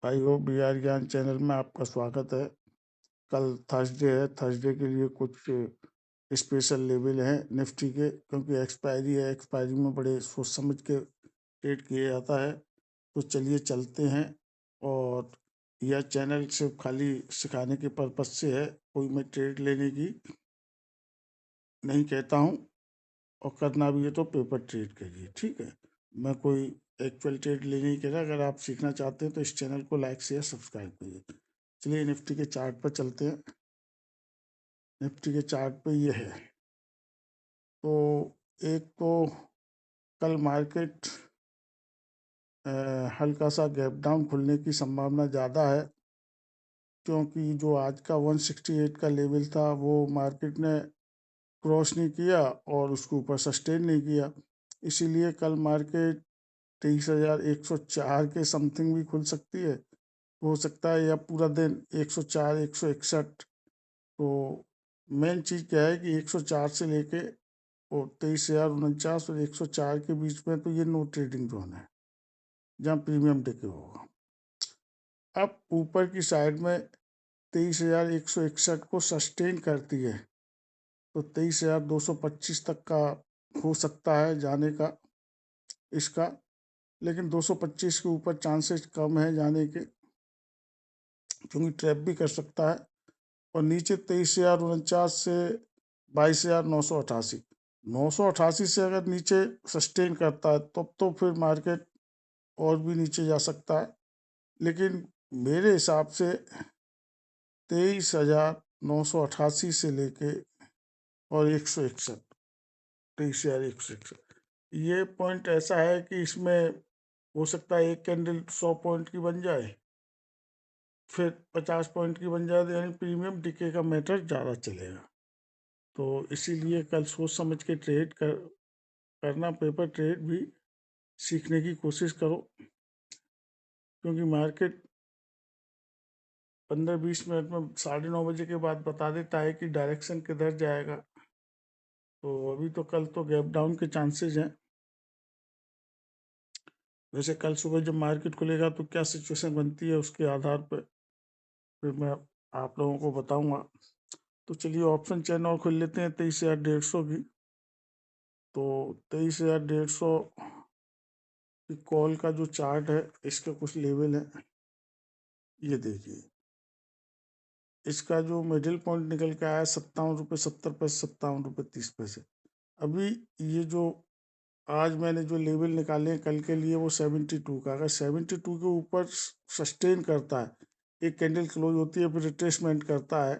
भाइयों, BR ज्ञान channel में आपका स्वागत है। कल थर्सडे है, थर्सडे के लिए कुछ स्पेशल लेवल हैं निफ्टी के, क्योंकि एक्सपायरी है। एक्सपायरी में बड़े सोच समझ के ट्रेड किया जाता है। तो चलिए चलते हैं। और यह चैनल सिर्फ खाली सिखाने के पर्पज से है, कोई मैं ट्रेड लेने की नहीं कहता हूँ। और करना भी है तो पेपर ट्रेड करिए, ठीक है। मैं कोई एक्चुअल ट्रेड लेने नहीं कह रहा। अगर आप सीखना चाहते हैं तो इस चैनल को लाइक शेयर सब्सक्राइब करिए। चलिए निफ्टी के चार्ट पर चलते हैं। निफ्टी के चार्ट पे ये है। तो एक तो कल मार्केट हल्का सा गैप डाउन खुलने की संभावना ज़्यादा है, क्योंकि जो आज का 168 का लेवल था वो मार्केट ने क्रॉस नहीं किया और उसके ऊपर सस्टेन नहीं किया। इसीलिए कल मार्केट 23,104 के समथिंग भी खुल सकती है, हो सकता है, या पूरा दिन 104 161। तो मेन चीज़ क्या है कि 104 से लेके और 23,049 और 104 के बीच में तो ये नो ट्रेडिंग जोन है, जहाँ प्रीमियम टिके होगा। अब ऊपर की साइड में 23,161 को सस्टेन करती है तो 23,225 तक का हो सकता है जाने का इसका। लेकिन 225 के ऊपर चांसेस कम है जाने के, क्योंकि ट्रैप भी कर सकता है। और नीचे 23,049 से 22,988, 988 से अगर नीचे सस्टेन करता है तब तो फिर मार्केट और भी नीचे जा सकता है। लेकिन मेरे हिसाब से 23,988 से लेके और 161, 23,161, ये पॉइंट ऐसा है कि इसमें हो सकता है एक कैंडल 100 पॉइंट की बन जाए, फिर 50 पॉइंट की बन जाए, तो यानी प्रीमियम टिके का मैटर ज़्यादा चलेगा। तो इसीलिए कल सोच समझ के करना, पेपर ट्रेड भी सीखने की कोशिश करो, क्योंकि मार्केट 15-20 मिनट में 9:30 बजे के बाद बता देता है कि डायरेक्शन किधर जाएगा। तो अभी तो कल तो गैप डाउन के चांसेस हैं। वैसे कल सुबह जब मार्केट खुलेगा तो क्या सिचुएशन बनती है उसके आधार पर फिर मैं आप लोगों को बताऊंगा। तो चलिए ऑप्शन चेन और खोल लेते हैं 23,150 की। तो 23,150 की कॉल का जो चार्ट है, इसके कुछ लेवल है, ये देखिए। इसका जो मिडिल पॉइंट निकल के आया 57 रुपये 70 पैसे, 57 रुपये 30 पैसे। अभी ये जो आज मैंने जो लेवल निकाले हैं कल के लिए, वो 72 का, अगर 72 के ऊपर सस्टेन करता है, एक कैंडल क्लोज होती है फिर रिट्रेसमेंट करता है,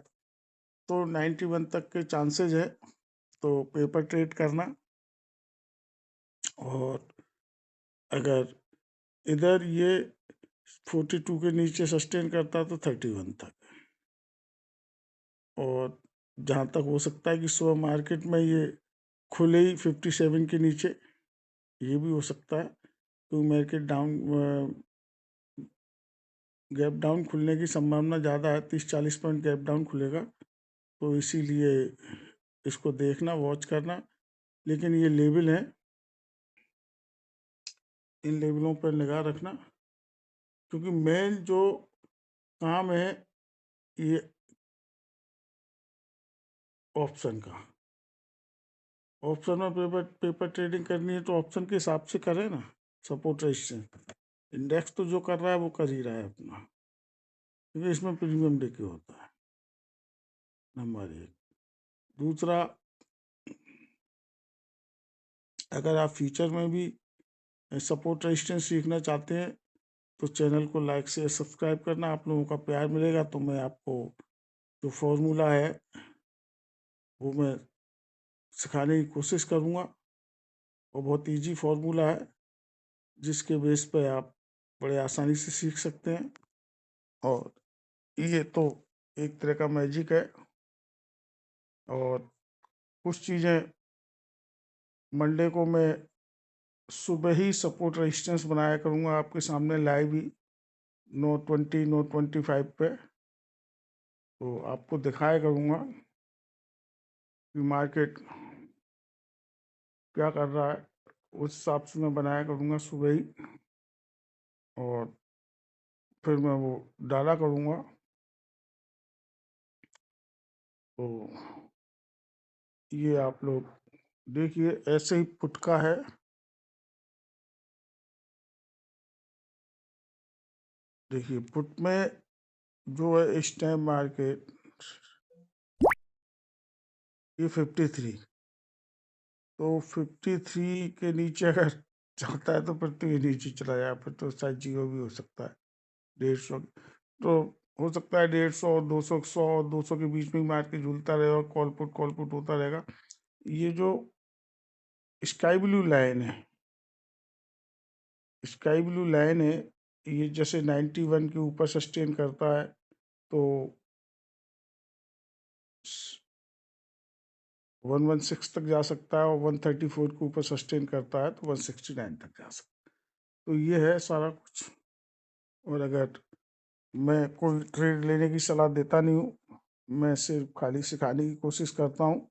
तो 91 तक के चांसेज है। तो पेपर ट्रेड करना। और अगर इधर ये 42 के नीचे सस्टेन करता है तो 31 तक। और जहाँ तक हो सकता है कि सुबह मार्केट में ये खुले ही 57 के नीचे, ये भी हो सकता है, क्योंकि मार्केट डाउन गैप डाउन खुलने की संभावना ज़्यादा है, 30-40 पॉइंट गैप डाउन खुलेगा। तो इसीलिए इसको देखना, वॉच करना। लेकिन ये लेवल है, इन लेवलों पर निगाह रखना, क्योंकि मेन जो काम है ये ऑप्शन का। ऑप्शन में पेपर ट्रेडिंग करनी है तो ऑप्शन के हिसाब से करें ना। सपोर्ट रेजिस्टेंस, इंडेक्स तो जो कर रहा है वो कर ही रहा है अपना, क्योंकि इसमें प्रीमियम डे होता है, नंबर एक। दूसरा, अगर आप फ्यूचर में भी सपोर्ट रेजिस्टेंस सीखना चाहते हैं तो चैनल को लाइक से सब्सक्राइब करना। आप लोगों का प्यार मिलेगा तो मैं आपको जो फॉर्मूला है वो मैं सिखाने की कोशिश करूँगा। और बहुत इजी फॉर्मूला है, जिसके बेस पे आप बड़े आसानी से सीख सकते हैं। और ये तो एक तरह का मैजिक है। और कुछ चीज़ें मंडे को मैं सुबह ही सपोर्ट रेजिस्टेंस बनाया करूँगा आपके सामने लाइव ही, नोट 20 नोट 25 पे। तो आपको दिखाया करूँगा कि मार्केट क्या कर रहा है, उस हिसाब से मैं बनाया करूँगा सुबह ही। और फिर मैं वो डाला करूँगा। तो ये आप लोग देखिए, ऐसे ही पुट का है। देखिए पुट में जो है इस टाइम मार्केट ये 53, तो 53 के नीचे अगर जाता है तो फिर तो ये नीचे चला जाए, फिर तो शायद जीरो भी हो सकता है 150। तो हो सकता है 150 और 200, 100 और 200 के बीच में मार्केट झूलता रहेगा और कॉल पुट होता रहेगा। ये जो स्काई ब्लू लाइन है, स्काई ब्लू लाइन है, ये जैसे 91 के ऊपर सस्टेन करता है तो 116 तक जा सकता है, और 134 के ऊपर सस्टेन करता है तो 169 तक जा सकता है। तो ये है सारा कुछ। और अगर मैं कोई ट्रेड लेने की सलाह देता नहीं हूँ, मैं सिर्फ खाली सिखाने की कोशिश करता हूँ।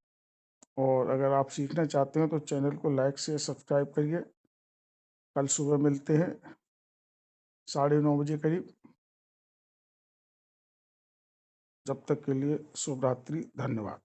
और अगर आप सीखना चाहते हो तो चैनल को लाइक से सब्सक्राइब करिए। कल सुबह मिलते हैं 9:30 बजे करीब। जब तक के लिए शुभ रात्रि, धन्यवाद।